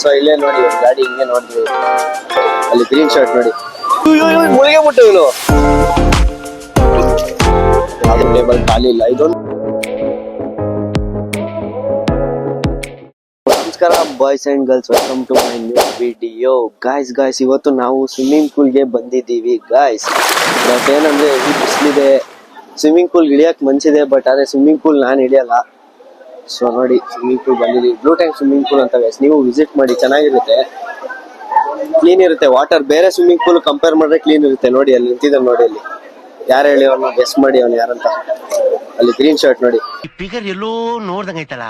So ಇಲ್ಲೇ ನೋಡಿ ಗಾಡಿ ಹಿಂಗೆ ನೋಡಿದ್ವಿ, ಅಲ್ಲಿ ಗ್ರೀನ್ ಶರ್ಟ್ ನೋಡಿ ಮುಳಿಗೆ ಬಿಟ್ಟು ಇವನು ಟೇಬಲ್ ಖಾಲಿ ಇಲ್ಲ. ಇದೊಂದು ನಮಸ್ಕಾರ boys and girls, welcome to my new video. Guys ಇವತ್ತು ನಾವು ಸ್ವಿಮ್ಮಿಂಗ್ ಪೂಲ್ಗೆ ಬಂದಿದ್ದೀವಿ ಗಾಯ್ಸ್. ಬಟ್ ಏನಂದ್ರೆ ಈ ಬಿಸಿಲಿದೆ, ಸ್ವಿಮ್ಮಿಂಗ್ ಪೂಲ್ ಇಳಿಯಕ್ ಮನ್ಸಿದೆ, ಬಟ್ ಅದೇ ಸ್ವಿಮ್ಮಿಂಗ್ ಪೂಲ್ ನಾನು ಇಳಿಯಲ್ಲ. ಸೊ ನೋಡಿ ಸ್ವಿಮ್ಮಿಂಗ್ ಪೂಲ್ ಬಂದಿದ್ದೀವಿ, ಬ್ಲೂ ಟ್ಯಾಂಕ್ ಸ್ವಿಮ್ಮಿಂಗ್ ಪೂಲ್ ಅಂತ ಗೈಸ್. ನೀವು ವಿಸಿಟ್ ಮಾಡಿ, ಚೆನ್ನಾಗಿರುತ್ತೆ, ಕ್ಲೀನ್ ಇರುತ್ತೆ ವಾಟರ್. ಬೇರೆ ಸ್ವಿಮ್ಮಿಂಗ್ ಪೂಲ್ ಕಂಪೇರ್ ಮಾಡಿದ್ರೆ ಕ್ಲೀನ್ ಇರುತ್ತೆ. ನೋಡಿ ಅಲ್ಲಿ ನಿಂತಿದ್ದಾನೆ ನೋಡಿ, ಅಲ್ಲಿ ಯಾರು ಹೇಳಿ ಅವ್ರನ್ನ ಗೆಸ್ ಮಾಡಿ ಅವ್ನು ಯಾರಂತ. ಅಲ್ಲಿ ಗ್ರೀನ್ ಶರ್ಟ್ ನೋಡಿ, ಫಿಗರ್ ಎಲ್ಲೋ ನೋಡ್ದಂಗೈತಲ್ಲ.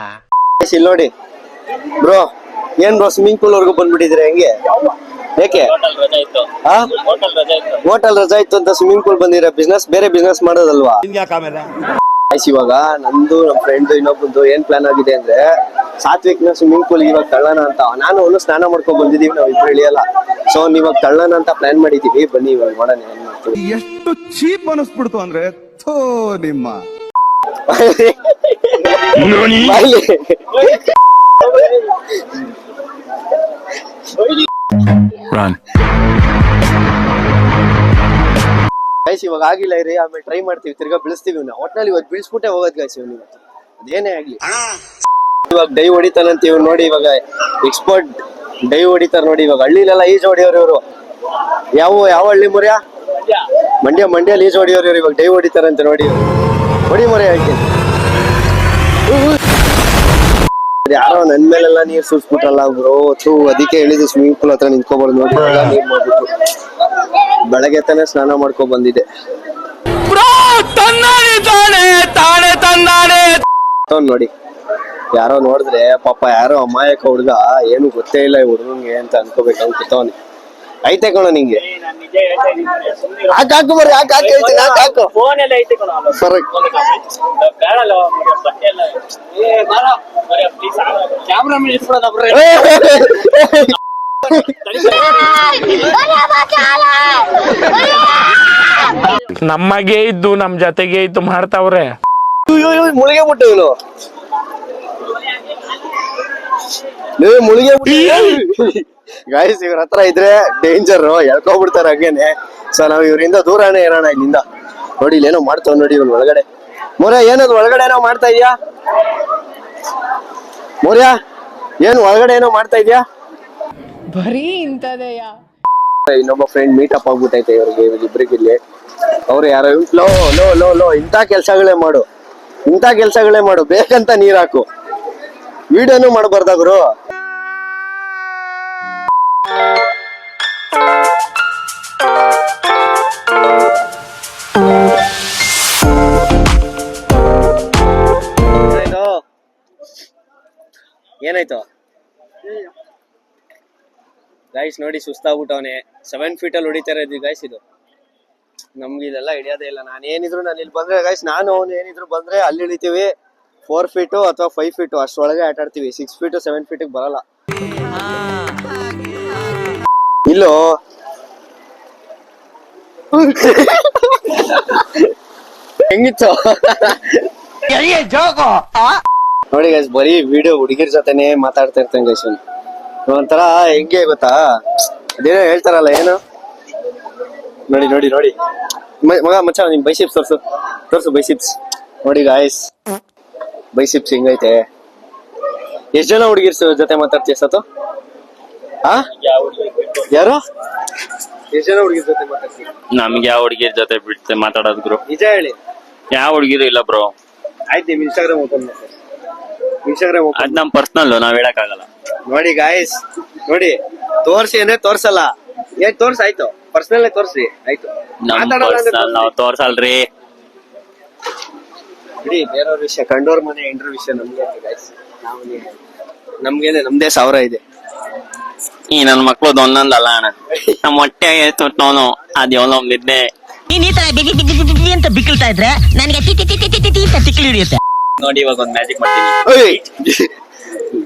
ಇಲ್ಲಿ ನೋಡಿ ಬ್ರೋ, ಏನ್ ಬ್ರೋ ಸ್ವಿಮ್ಮಿಂಗ್ ಪೂಲ್ ವರ್ಗು ಬಂದ್ಬಿಟ್ಟಿದ್ರೆ ಹೆಂಗೆ? ಏಕೆ ಹೋಟೆಲ್ ರಜಾ ಇತ್ತು ಅಂತ ಸ್ವಿಮ್ಮಿಂಗ್ ಪೂಲ್ ಬಂದಿರ? ಬೇರೆ ಬಿಸ್ನೆಸ್ ಮಾಡೋದಲ್ವಾ? ಇವಾಗ ನಂದು ನಮ್ ಫ್ರೆಂಡ್ ಇನ್ನೊಬ್ಬಂದು ಏನ್ ಪ್ಲಾನ್ ಆಗಿದೆ ಅಂದ್ರೆ, ಸಾತ್ವಿಕ್ ನ ಸ್ವಿಮ್ಮಿಂಗ್ ಪೂಲ್ ಇವಾಗ ತಳ್ಳೋಣ ಅಂತ. ನಾನು ಅವನು ಸ್ನಾನ ಮಾಡ್ಕೊಂಡ್ ಬಂದಿದೀವಿ, ನಾವ್ ಇಬ್ರು ಇಳಿಯಲ್ಲ. ಸೊ ಇವಾಗ ತಳ್ಳೋಣ ಅಂತ ಪ್ಲಾನ್ ಮಾಡಿದೀವಿ. ಬನ್ನಿ ಇವಾಗ ನೋಡೋಣ ಏನ್ ಮಾಡ್ತೀವಿ. ಎಷ್ಟು ಚೀಪ್ ಅನಿಸ್ಬಿಡ್ತು ಅಂದ್ರೆ ಥೋ ನಿಮ್ಮ ಗೈಸ್ ಇವಾಗ ಆಗಿಲ್ಲ ಇರಿ, ಆಮೇಲೆ ಟ್ರೈ ಮಾಡ್ತೀವಿ, ತಿರ್ಗಾ ಬೀಳಿಸ್ತೀವಿ. ಒಟ್ನಲ್ಲಿ ಇವತ್ತು ಬೀಳ್ಸ್ಬಿಟ್ಟೆ ಹೋಗೋದ್ ಗೈಸ್. ಇವತ್ತು ಅದೇನೇ ಆಗ್ಲಿ, ಇವಾಗ ಡೈ ಹೊಡಿತಾನಂತ ಇವ್ ನೋಡಿ. ಇವಾಗ ಎಕ್ಸ್ಪರ್ಟ್ ಡೈ ಹೊಡಿತಾರ ನೋಡಿ. ಇವಾಗ ಹಳ್ಳಿಲೆಲ್ಲ ಈಜ್ ಹೊಡಿಯೋರು ಇವರು. ಯಾವ ಹಳ್ಳಿ ಮುರಿಯ? ಮಂಡ್ಯಲ್ಲಿ ಈಜ್ ಹೊಡಿಯೋರು ಇವ್ರು. ಇವಾಗ ಡೈ ಹೊಡಿತಾರಂತೆ ನೋಡಿ. ಹೊಡಿ ಮುರಿಯ ಹಾಕಿ. ಯಾರೋ ನನ್ ಮೇಲೆಲ್ಲ ನೀರ್ ಸುರಿಸ್ಬಿಟ್ರಲ್ಲ ಬ್ರೋ, ಅದಕ್ಕೆ ಹೇಳಿದ್ದು ಸ್ವಿಮ್ಮಿಂಗ್ ಪೂಲ್ ಹತ್ರ ನಿಂತ್ಕೊಬಾರ್ದು ನೋಡಿ. ನೀರ್ ಮಾಡ್ಬಿಟ್ಟು ಬೆಳಗ್ಗೆ ತಾನೆ ಸ್ನಾನ ಮಾಡ್ಕೊ ಬಂದಿದೆ ನೋಡಿ. ಯಾರೋ ನೋಡಿದ್ರೆ ಪಾಪ ಯಾರೋ ಅಮಾಯಕ ಹುಡ್ಗ, ಏನು ಗೊತ್ತೇ ಇಲ್ಲ ಈ ಹುಡುಗಂಗೆ ಅಂತ ಅನ್ಕೋಬೇಕು ಕೂತವನಿ. ಐತೆ ಕಣ ನಿಂಗೆ? ಹಾಕು ಬರ್ರಿ, ಹಾಕು ನಮಗೆ ಇದ್ದು ನಮ್ ಜೊತೆಗೆ ಇದ್ದು ಮಾಡ್ತಾವ್ರೆ. ಮುಳುಗೆ ಬಿಟ್ಟು ಇವನು, ಮುಳುಗೆ ಗಾಯ್ಸ್. ಇವ್ರ ಹತ್ರ ಇದ್ರೆ ಡೇಂಜರ್, ಎಳ್ಕೊಬಿಡ್ತಾರ ಹಂಗೇನೆ. ಸೊ ನಾವ್ ಇವ್ರಿಂದ ದೂರನೇ ಇರೋಣ ಇಲ್ಲಿಂದ. ನೋಡಿ ಇಲ್ಲೇನೋ ಮಾಡ್ತಾವ್ ನೋಡಿ ಇವನ್ ಒಳಗಡೆ. ಮೋರ್ಯ ಏನದು ಒಳಗಡೆ ಏನೋ ಮಾಡ್ತಾ ಇದೀಯಾ? ಮೋರ್ಯ ಏನು ಒಳಗಡೆ ಏನೋ ಮಾಡ್ತಾ ಇದೀಯಾ? ಬರೀ ಇಂತದೆಯಾ? ಇನ್ನೊಬ್ಬ ಫ್ರೆಂಡ್ ಮೀಟಪ್ ಆಗ್ಬಿಟ್ಟೈತೆ ಇವ್ರಿಗೆ, ಇವ್ರಿಬ್ರಿಗೆ ಇಲ್ಲಿ. ಅವ್ರು ಯಾರೋ ಲೋ ಇಂಥ ಕೆಲ್ಸಗಳೇ ಮಾಡು, ಬೇಕಂತ ನೀರ್ ಹಾಕು. ವಿಡಿಯೋನು ಮಾಡಬಾರ್ದಾಗ್ರು. ಏನಾಯ್ತು ಗೈಸ್? ನೋಡಿ ಸುಸ್ತಾಗ್ಬಿಟ್ಟವನೆ. 7 feet ಅಲ್ಲಿ ಹೊಡಿತಾ ಇರೋದು ಗೈಸ್ ಇದು. ನಮ್ಗೆ ಇದೆಲ್ಲ ಹಿಡಿಯೋದೇ ಇಲ್ಲ. ನಾನು ಇಲ್ಲಿ ಬಂದ್ರೆ ಗೈಸ್, ನಾನು ಅವನು ಏನಿದ್ರು ಬಂದ್ರೆ ಅಲ್ಲಿ ಇಳಿತೀವಿ. 4 feet ಅಥವಾ 5 feet ಅಷ್ಟೊಳಗೆ ಆಟ ಆಡ್ತೀವಿ. 6 feet 7 feet ಬರಲ್ಲ. ಇಲ್ಲೋ ಹೆಂಗಿತ್ತು ನೋಡಿ ಗೈಸ್, ಬರೀ ವಿಡಿಯೋ ಹುಡುಗಿರ್ ಜೊತೆನೆ ಮಾತಾಡ್ತಾ ಇರ್ತೇನೆ ಗೈಸ್. ಒಂಥರ ಹೆಂಗೆ ಗೊತ್ತಾ, ಅದೇನೋ ಹೇಳ್ತಾರಲ್ಲ, ಏನು ನೋಡಿ ಮಗ ಮಚ್ಚ, ನಿಮ್ ಬೈಸಿಪ್ಸ್ ತೋರ್ಸು ಬೈಸಿಪ್ಸ್. ನೋಡಿ ಗಾಯ್ಸ್, ಬೈಸಿಪ್ಸ್ ಹೆಂಗೈತೆ. ಎಷ್ಟ್ ಜನ ಹುಡುಗಿರ್ ಜೊತೆ ಮಾತಾಡ್ತೀಯ ಸತ್ತು? ಯಾರು? ಎಷ್ಟ್ ಜನ ಹುಡುಗಿರ್ ಜೊತೆ ಮಾತಾಡ್ತೀಯ? ನಮ್ಗೆ ಯಾವ ಹುಡುಗಿರ್ ಜೊತೆ ಬಿಡ್ತೆ ಮಾತಾಡೋದು ಬ್ರೋ? ನಿಜ ಹೇಳಿ. ಯಾವ ಹುಡುಗಿರು ಇಲ್ಲ ಬ್ರೋ. ಆಯ್ತು, ನಿಮ್ ಇನ್ಸ್ಟಾಗ್ರಾಮ್ ಓಪನ್ ಅದ್ ನಮ್ ಪರ್ಸನಲ್, ನಾವ್ ಹೇಳಕ್ ಆಗಲ್ಲ. ನೋಡಿ ಗಾಯ್ಸ್, ನೋಡಿ ತೋರ್ಸಿ ಅಂದ್ರೆ ತೋರ್ಸಲ್ಲ. ಏನ್ ಆಯ್ತು, ಪರ್ಸನಲ್ ತೋರ್ಸಿ ಆಯ್ತು. ನಾವ್ ತೋರ್ಸಲ್ರಿ ಬಿಡಿ, ಬೇರೆಯವ್ರ ವಿಷಯ, ಕಂಡೋರ್ ಮನೆ ಎಂಡ್ರ ವಿಷಯ ನಮ್ಗೆ ಗಾಯ್ಸ್. ನಮ್ಗೇನೆ ನಮ್ದೇ 1000 ಇದೆ. ಈ ನನ್ ಮಕ್ಳು ಒಂದೊಂದಲ್ಲ ಅಣ್ಣ. ನಮ್ ಹೊಟ್ಟೆ ತೊಟ್ಟವನು ಅದೇವೋ ನಿದ್ದೆ. ನೀನ್ ಈ ತರ ಬಿಗಿ ಅಂತ ಬಿಕ್ಕಳ್ತಾ ಇದ್ರೆ ನನಗೆ ತಿಕ್ಲಿ ಹಿಡಿಯುತ್ತೆ. ನೋಡಿ ಇವಾಗ ಒಂದ್ ಮ್ಯಾಜಿಕ್ ಮಾಡ್ತೀನಿ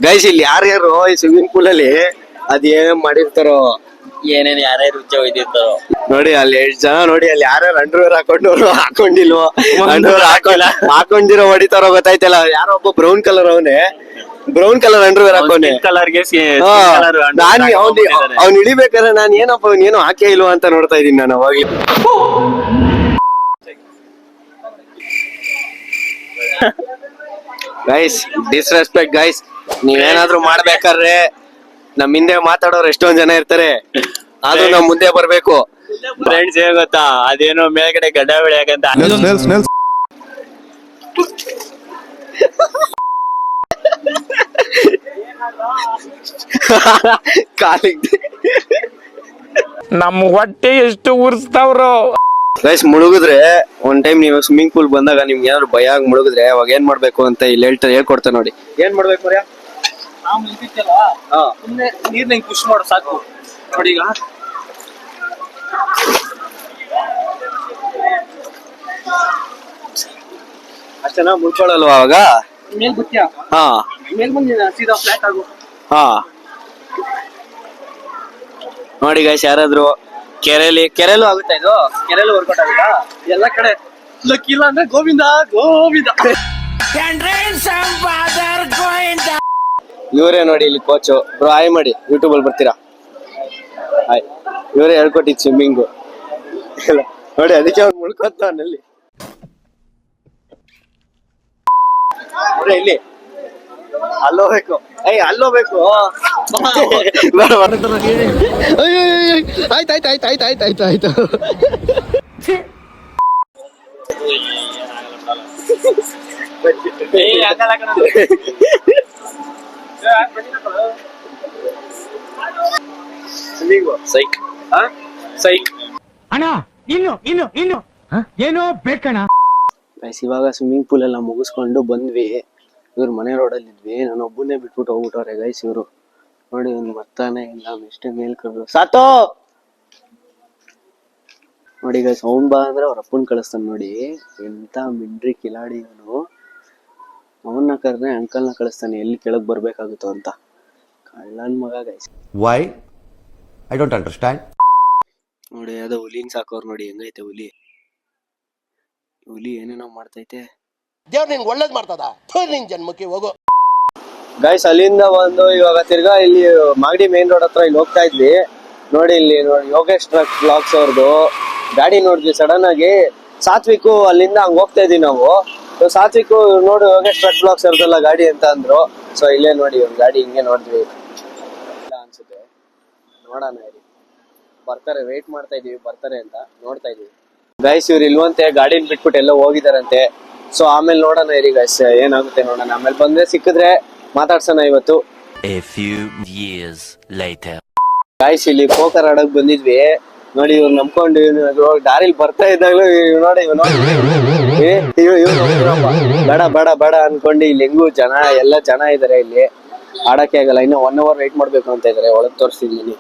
ಗೈಸ್. ಇಲ್ಲಿ ಯಾರ್ಯಾರು ಈ ಸ್ವಿಮ್ಮಿಂಗ್ ಪೂಲ್ ಅಲ್ಲಿ ಅದೇನ್ ಮಾಡಿರ್ತಾರೋ, ಏನೇನ್ ಯಾರ್ಯಾರು ರುಚಿ ಒಯ್ದಿರ್ತಾರೋ ನೋಡಿ. ಅಲ್ಲಿ 8 ಜನ ನೋಡಿ, ಅಲ್ಲಿ ಯಾರ್ಯಾರು ಅಂಡರ್ವೇರ್ ಹಾಕೊಂಡಿಲ್ವೋ, ಅಂಡರ್ವೇರ್ ಹಾಕೊಂಡಿರೋ ಹೊಡಿತಾರೋ ಗೊತ್ತಾಯ್ತಲ್ಲ. ಯಾರೋ ಒಬ್ಬ ಬ್ರೌನ್ ಕಲರ್ ಅವನೇ ಬ್ರೌನ್ ಕಲರ್ ಅಂಡರ್ವೇರ್ ಹಾಕೋನೆ ಕಲರ್ಗೆ ನಾನ್ ಅವ್ನ್ ಇಳಿಬೇಕಾದ್ರೆ ನಾನ್ ಏನಪ್ಪ ಏನೋ ಹಾಕೇ ಇಲ್ವಾ ಅಂತ ನೋಡ್ತಾ ಇದೀನಿ ನಾನು ಅವಾಗ್ಲೇ. ಗೈಸ್ ಡಿಸ್ರೆಸ್ಪೆಕ್ಟ್ ಗೈಸ್, ನೀವೇನಾದ್ರೂ ಮಾಡ್ಬೇಕಾದ್ರೆ ನಮ್ ಹಿಂದೆ ಮಾತಾಡೋರು ಎಷ್ಟೊಂದ್ ಜನ ಇರ್ತಾರೆ, ಅದು ನಮ್ ಮುಂದೆ ಬರ್ಬೇಕು. ಫ್ರೆಂಡ್ಸ್ ಏನ್ ಗೊತ್ತಾ, ಅದೇನೋ ಮೇಲ್ಗಡೆ ಗಡ್ಡ ಬೆಳೆಯಕಂತ ನೆಲ್ಸ್ ಕಾಲಿಗೆ ನಮ್ ಹೊಟ್ಟೆ ಎಷ್ಟು ಉರ್ಸ್ತಾವ್ರು. ಗೈಸ್ ಮುಳುಗಿದ್ರೆ ಒಂದ್ ಟೈಮ್ ನೀವು ಸ್ವಿಮ್ಮಿಂಗ್ ಪೂಲ್ ಬಂದಾಗ ನಿಮ್ಗೆ ಏನಾದ್ರು ಭಯ ಆಗಿ ಮುಳುಗಿದ್ರೆ ಅವಾಗ ಏನ್ ಮಾಡ್ಬೇಕು ಅಂತ ಇಲ್ಲಿ ಹೇಳ್ಕೊಡ್ತಾ ನೋಡಿ. ಏನ್ ಮಾಡ್ಬೇಕು ನೀರ್ನ ಪುಷ್ ಮಾಡು ಸಾಕು. ನೋಡಿ ಈಗ ಅಷ್ಟೇನಾ, ಮುಳ್ಕೊಳಲ್ವಾ ಅವಾಗ? ಮೇಲ್ ಬುತ್ತ್ಯಾ ಹಾ ಮೇಲ್ ಬಂದಿನ ಸೀದಾ ಫ್ಲಾಟ್ ಆಗು. ಹಾ ನೋಡಿ ಗೈಸ್, ಯಾರಾದ್ರು ಕೆರೆಲೂ ಆಗುತ್ತಾ ಇದು? ಕೆರೆಲೂ ವರ್ಕೌಟ್ ಆಗುತ್ತಾ? ಎಲ್ಲ ಕಡೆ ಲಕ್ಕಿಲ್ಲ ಅಂದ್ರೆ ಗೋವಿಂದ ಗೋವಿಂದ. ಇವರೇ ನೋಡಿ ಇಲ್ಲಿ ಕೋಚು. ಬ್ರೋ ಹಾಯ್ ಮಾಡಿ, ಯೂಟ್ಯೂಬ್ ಅಲ್ಲಿ ಬರ್ತೀರಾ? ಹಾಯ್. ಇವರೇ ಹೇಳ್ಕೊಟ್ಟಿದ್ ಸ್ವಿಮ್ಮಿಂಗು ನೋಡಿ, ಅದಕ್ಕೆ ಅವ್ನು ಮುಳ್ಕೊತಾನಲ್ಲಿ. ಇಲ್ಲಿ ಅಲ್ಲೋಬೇಕು, ಅಲ್ಲೋಬೇಕು. ಆಯ್ತಾಯ್ತಾಯ್ತಾಯ್ತಾಯ್ತಾಯ್ತು. ಸೈಕ್ ಸೈಕ್ ಅಣ್ಣ ಇನ್ನು ಏನೋ ಬೇಕಣ್ಣ. ಗೈಸ್ ಇವಾಗ ಸ್ವಿಮ್ಮಿಂಗ್ ಪೂಲ್ ಎಲ್ಲ ಮುಗಿಸ್ಕೊಂಡು ಬಂದ್ವಿ. ಇವ್ರ ಮನೆ ರೋಡಲ್ಲಿ ಇದ್ವಿ, ನಾನು ಒಬ್ಬನೇ ಬಿಟ್ಬಿಟ್ಟು ಹೋಗ್ಬಿಟ್ಟವ್ರೆ ಗೈಸ್ ಇವರು. ನೋಡಿ ಅವ್ನು ಬರ್ತಾನೆ ಇಲ್ಲ, ಎಷ್ಟೇ ಮೇಲ್ ಕರೆದ್ರು ಸಾತೋ. ನೋಡಿ ಗೈಸ್, ಅವ್ನ್ ಬಾ ಅಂದ್ರೆ ಅವ್ರ ಅಪ್ಪನ್ ಕಳಿಸ್ತಾನೆ. ನೋಡಿ ಎಂತ ಮಿಂಡ್ರಿ ಕಿಲಾಡಿ ಇವನು. ಅವನ್ನ ಕರೆದ್ರೆ ಅಂಕಲ್ನ ಕಳಿಸ್ತಾನೆ ಎಲ್ಲಿ ಕೆಳಗ್ ಬರ್ಬೇಕಾಗುತ್ತೋ ಅಂತ. ಕಳ್ಳನ್ ಮಗ guys. Why I don't understand. ನೋಡಿ ಯಾವ್ದೋ ಹುಲಿನ್ ಸಾಕೋರ್ ನೋಡಿ, ಹೆಂಗೈತೆ ಹುಲಿ. ಹುಲಿ ಏನೇನೋ ಮಾಡ್ತೈತೆ. ದೇವ್ರ ನಿನ್ ಒಳ್ಳೇದ್ ಮಾಡ್ತದ, ನಿನ್ ಜನ್ಮಕ್ಕೆ ಹೋಗೋ. ಗೈಸ್ ಅಲ್ಲಿಂದ ಒಂದು ಇವಾಗ ತಿರ್ಗಾ ಇಲ್ಲಿ ಮಾಗಡಿ ಮೇನ್ ರೋಡ್ ಹತ್ರ ಇಲ್ಲಿ ಹೋಗ್ತಾ ಇದ್ವಿ. ನೋಡಿ ಇಲ್ಲಿ ನೋಡಿ ಯೋಗೇಶ್ ಟ್ರಕ್ ಬ್ಲಾಗ್ಸ್ ಅವ್ರದ್ದು ಗಾಡಿ ನೋಡಿದ್ವಿ ಸಡನ್ ಆಗಿ. ಸಾತ್ವಿಕು ಅಲ್ಲಿಂದ ಹಂಗ ಹೋಗ್ತಾ ಇದೀವಿ ನಾವು. ಸಾತ್ವಿಕು ನೋಡಿ ಯೋಗೇಶ್ ಟ್ರಕ್ ಬ್ಲಾಗ್ಸ್ ಅವ್ರದ್ದೆಲ್ಲ ಗಾಡಿ ಅಂತ ಅಂದ್ರು. ಸೊ ಇಲ್ಲೇ ನೋಡಿ ಒಂದು ಗಾಡಿ ಹಿಂಗೆ ನೋಡಿದ್ವಿ. ಇಲ್ಲ ಅನ್ಸುತ್ತೆ, ನೋಡೋಣ ಇರಿ. ಬರ್ತಾರೆ, ವೇಟ್ ಮಾಡ್ತಾ ಇದೀವಿ ಬರ್ತಾರೆ ಅಂತ ನೋಡ್ತಾ ಇದೀವಿ. ಗೈಸ್ ಇವ್ರು ಇಲ್ವಂತೆ, ಗಾಡಿನ ಬಿಟ್ಬಿಟ್ಟು ಎಲ್ಲ ಹೋಗಿದಾರಂತೆ. ಸೊ ಆಮೇಲೆ ನೋಡೋಣ ಇರಿ ಗೈಸ್, ಏನಾಗುತ್ತೆ ನೋಡೋಣ. ಆಮೇಲೆ ಬಂದ್ರೆ ಸಿಕ್ಕಿದ್ರೆ ಮಾತಾಡ್ಸೋಣ ಇವತ್ತು. A few years later. Guys ಇಲ್ಲಿ ಪೋಕರ್ ಆಡಕ್ ಬಂದಿದ್ವಿ. ನೋಡಿ ಇವ್ರು ನಂಬ್ಕೊಂಡು ದಾರಿಲಿ ಬರ್ತಾ ಇದ್ದಾಗಲೂ ನೋಡಿ ಬೇಡ ಬೇಡ ಬೇಡ ಅನ್ಕೊಂಡು ಇಲ್ಲಿ ಹೆಂಗು ಎಲ್ಲ ಜನ ಇದಾರೆ. ಇಲ್ಲಿ ಆಡಕ್ಕೆ ಆಗಲ್ಲ, ಇನ್ನು 1 hour ವೇಟ್ ಮಾಡ್ಬೇಕು ಅಂತ ಇದಾರೆ. ಒಳಗ್ ತೋರಿಸ್ತಿದ್ದೀನಿ,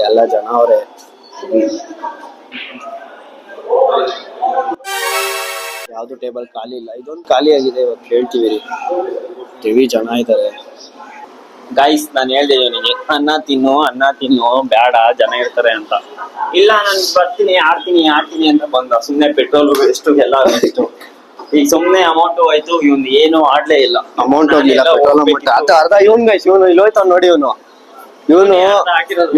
ಎಲ್ಲ ಜನ ಅವ್ರೆ. ಯಾವ್ದು ಟೇಬಲ್ ಖಾಲಿ ಇಲ್ಲ, ಇದೊಂದು ಖಾಲಿ ಆಗಿದೆ. ಇವತ್ತು ಹೇಳ್ತೀವಿ ರೀ, ಹೆವಿ ಜನ ಇದಾರೆ. ಗೈಸ್ ನಾನು ಹೇಳ್ದೆ ಇವನಿಗೆ, ಅನ್ನ ತಿನ್ನು ಬೇಡ ಜನ ಇರ್ತಾರೆ ಅಂತ. ಇಲ್ಲ ನಾನು ಬರ್ತೀನಿ ಆಡ್ತೀನಿ ಅಂತ ಬಂದ. ಸುಮ್ನೆ ಪೆಟ್ರೋಲ್ ಎಷ್ಟು ಎಲ್ಲ ಎಷ್ಟು. ಈಗ ಸುಮ್ನೆ ಅಮೌಂಟ್ ಹೋಯ್ತು, ಇವ್ನು ಏನು ಆಡ್ಲೇ ಇಲ್ಲ. ಅಮೌಂಟ್ ಹೋಗ್ಲಿಲ್ಲ, ಪೆಟ್ರೋಲ್ ಅಮೌಂಟ್ ಅರ್ಧ ಇವನ್ ಗೈಸ್. ಇವನು ಇಲ್ಲಿ ಹೋಯ್ತಾವ್ ನೋಡಿ,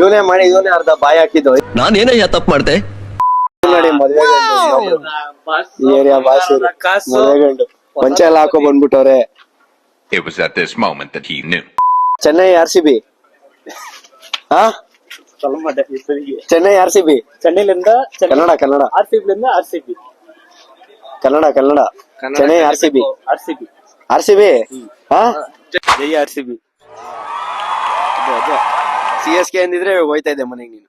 ಇವನೇ ಮಾಡಿ ಇವನೇ ಅರ್ಧ ಬಾಯಿ ಹಾಕಿದ್ದು. ನಾನೇನಯ್ಯ ತಪ್ಪು ಮಾಡ್ದೆ? ನೋಡಿ ಮದ್ವೆ ಏರಿಯಾ ಬಾಸ್ ಮದ್ವೆಗಂಡು ಮಂಚ ಎಲ್ಲ ಹಾಕೋ ಬಂದ್ಬಿಟ್ಟವ್ರೆ. It was at this moment that he knew. Chennai RCB. Chennai RCB. ಚೆನ್ನೈಲಿಂದ Kannada RCB Chennai RCB. Jai RCB. CSK ಅಂದಿದ್ರೆ ಹೋಯ್ತಾ ಇದ್ದೆ ಮನೆಗೆ ನೀನು.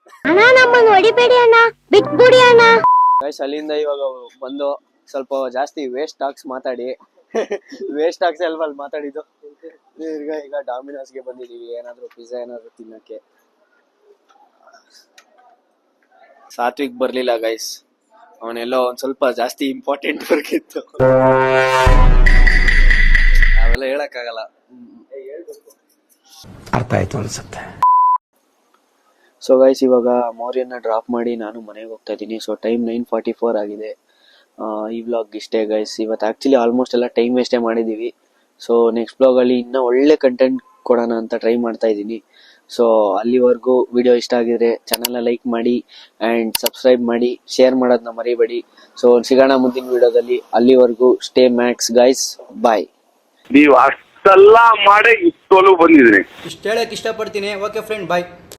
ಗೈಸ್ ಅಲ್ಲಿಂದ ಇವಾಗ ಬಂದು ಸ್ವಲ್ಪ ಜಾಸ್ತಿ ವೇಸ್ಟ್ ಟಾಕ್ಸ್ ಮಾತಾಡಿ ವೇಸ್ಟ್ ಟಾಕ್ಸ್ ಅಲ್ವಾ ಅಲ್ಲಿ ಮಾತಾಡಿದ್ದು. ಈಗ ಡಾಮಿನೋಸ್ಗೆ ಬಂದಿದೀವಿ, ಏನಾದ್ರು ಪಿಜ್ಜಾ ಏನಾದ್ರು ತಿನ್ನಕ್ಕೆ. ಸಾತ್ವಿಕ್ ಬರ್ಲಿಲ್ಲ ಗೈಸ್, ಅವನೆಲ್ಲೋ ಒಂದ್ ಸ್ವಲ್ಪ ಜಾಸ್ತಿ ಇಂಪಾರ್ಟೆಂಟ್ ವರ್ಕ್ ಇತ್ತು, ಅವೆಲ್ಲ ಹೇಳಕ್ಕಾಗಲ್ಲ. ಅರ್ಥ ಆಯ್ತು ಅನ್ಸುತ್ತೆ. ಸೊ ಗೈಸ್ ಇವಾಗ ಮೌರ್ಯನ ಡ್ರಾಪ್ ಮಾಡಿ ನಾನು ಮನೆಗೆ ಹೋಗ್ತಾ ಇದ್ದೀನಿ. ಸೊ ಟೈಮ್ 9:44 ಆಗಿದೆ. ಈ ವ್ಲಾಗ್ ಇಷ್ಟೇ ಗೈಸ್. ಇವತ್ತು ಆ್ಯಕ್ಚುಲಿ ಆಲ್ಮೋಸ್ಟ್ ಎಲ್ಲ ಟೈಮ್ ವೇಸ್ಟೇ ಮಾಡಿದ್ದೀವಿ. ಸೊ ನೆಕ್ಸ್ಟ್ ಬ್ಲಾಗಲ್ಲಿ ಇನ್ನೂ ಒಳ್ಳೆ ಕಂಟೆಂಟ್ ಕೊಡೋಣ ಅಂತ ಟ್ರೈ ಮಾಡ್ತಾ ಇದ್ದೀನಿ. ಸೊ ಅಲ್ಲಿವರೆಗೂ ವಿಡಿಯೋ ಇಷ್ಟ ಆಗಿದ್ರೆ ಚಾನಲ್ನ ಲೈಕ್ ಮಾಡಿ ಆ್ಯಂಡ್ ಸಬ್ಸ್ಕ್ರೈಬ್ ಮಾಡಿ, ಶೇರ್ ಮಾಡೋದನ್ನ ಮರಿಬೇಡಿ. ಸೊ ಸಿಗೋಣ ಮುಂದಿನ ವಿಡಿಯೋದಲ್ಲಿ. ಅಲ್ಲಿವರೆಗೂ ಸ್ಟೇ ಮ್ಯಾಕ್ಸ್ ಗೈಸ್, ಬಾಯ್. ನೀವು ಅಷ್ಟೆಲ್ಲ ಮಾಡಿ ಇಷ್ಟೊಲು ಬಂದಿದ್ರಿ. ಇಷ್ಟು ಹೇಳಕ್ ಇಷ್ಟಪಡ್ತೀನಿ. ಓಕೆ ಫ್ರೆಂಡ್, ಬಾಯ್.